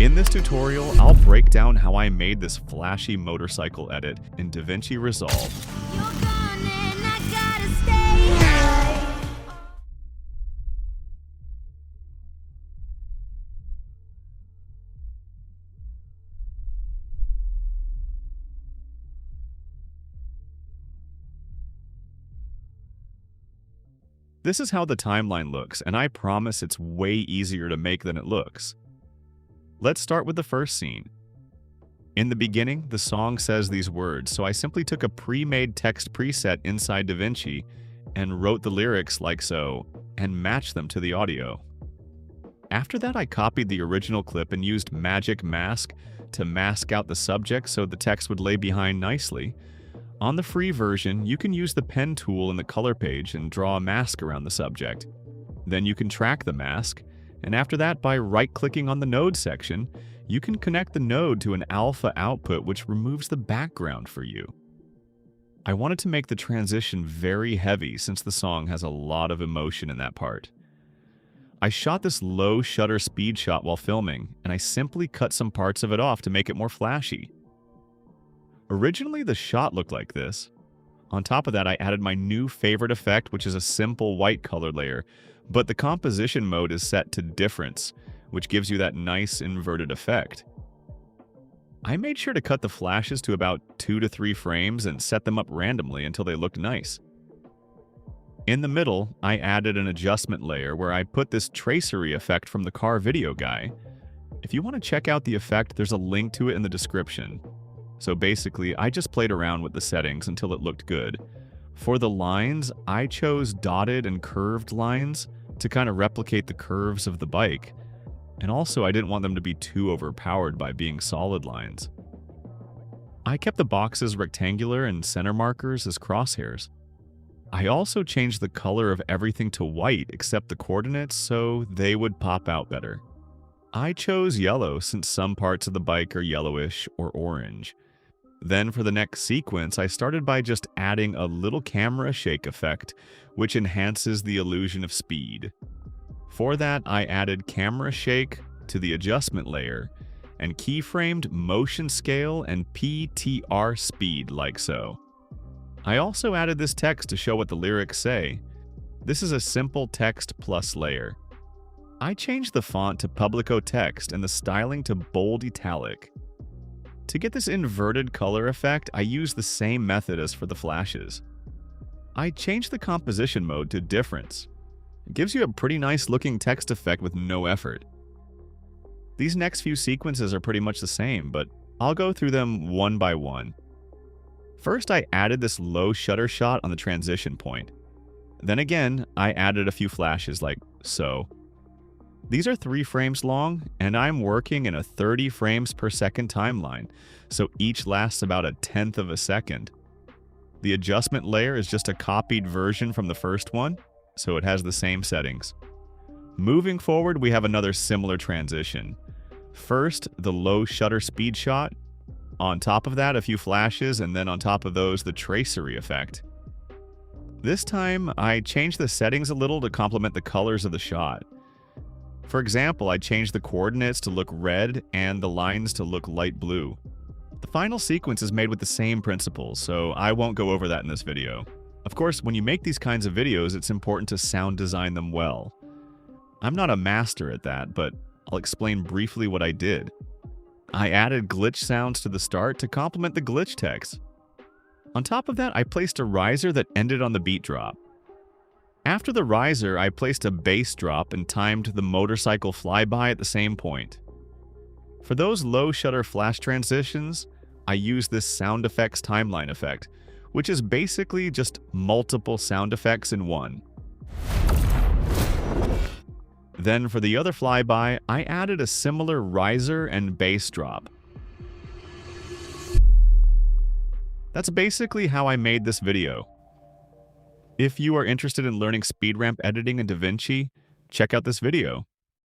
In this tutorial, I'll break down how I made this flashy motorcycle edit in DaVinci Resolve. This is how the timeline looks, and I promise it's way easier to make than it looks. Let's start with the first scene. In the beginning, the song says these words, so I simply took a pre-made text preset inside DaVinci and wrote the lyrics like so, and matched them to the audio. After that, I copied the original clip and used Magic Mask to mask out the subject so the text would lay behind nicely. On the free version, you can use the pen tool in the color page and draw a mask around the subject. Then you can track the mask, and after that, by right-clicking on the node section, you can connect the node to an alpha output which removes the background for you. I wanted to make the transition very heavy since the song has a lot of emotion in that part. I shot this low shutter speed shot while filming, and I simply cut some parts of it off to make it more flashy. Originally, the shot looked like this. On top of that, I added my new favorite effect, which is a simple white color layer, but the composition mode is set to difference, which gives you that nice inverted effect. I made sure to cut the flashes to about 2 to 3 frames and set them up randomly until they looked nice. In the middle, I added an adjustment layer where I put this TRACERY effect from the car video guy. If you want to check out the effect, there's a link to it in the description. So basically, I just played around with the settings until it looked good. For the lines, I chose dotted and curved lines to kind of replicate the curves of the bike. And also, I didn't want them to be too overpowered by being solid lines. I kept the boxes rectangular and center markers as crosshairs. I also changed the color of everything to white except the coordinates so they would pop out better. I chose yellow since some parts of the bike are yellowish or orange. Then for the next sequence, I started by just adding a little camera shake effect, which enhances the illusion of speed. For that, I added camera shake to the adjustment layer and keyframed motion scale and PTR speed like so. I also added this text to show what the lyrics say. This is a simple text plus layer. I changed the font to Publico text and the styling to bold italic. To get this inverted color effect, I used the same method as for the flashes. I changed the composition mode to difference. It gives you a pretty nice looking text effect with no effort. These next few sequences are pretty much the same, but I'll go through them one by one. First, I added this low shutter shot on the transition point. Then again, I added a few flashes like so. These are 3 frames long, and I'm working in a 30 frames per second timeline, so each lasts about 1/10 of a second. The adjustment layer is just a copied version from the first one, so it has the same settings. Moving forward, we have another similar transition. First, the low shutter speed shot. On top of that, a few flashes, and then on top of those, the tracery effect. This time, I changed the settings a little to complement the colors of the shot. For example, I changed the coordinates to look red and the lines to look light blue. The final sequence is made with the same principles, so I won't go over that in this video. Of course, when you make these kinds of videos, it's important to sound design them well. I'm not a master at that, but I'll explain briefly what I did. I added glitch sounds to the start to complement the glitch text. On top of that, I placed a riser that ended on the beat drop. After the riser, I placed a bass drop and timed the motorcycle flyby at the same point. For those low shutter flash transitions, I used this sound effects timeline effect, which is basically just multiple sound effects in one. Then for the other flyby, I added a similar riser and bass drop. That's basically how I made this video. If you are interested in learning speed ramp editing in DaVinci, check out this video.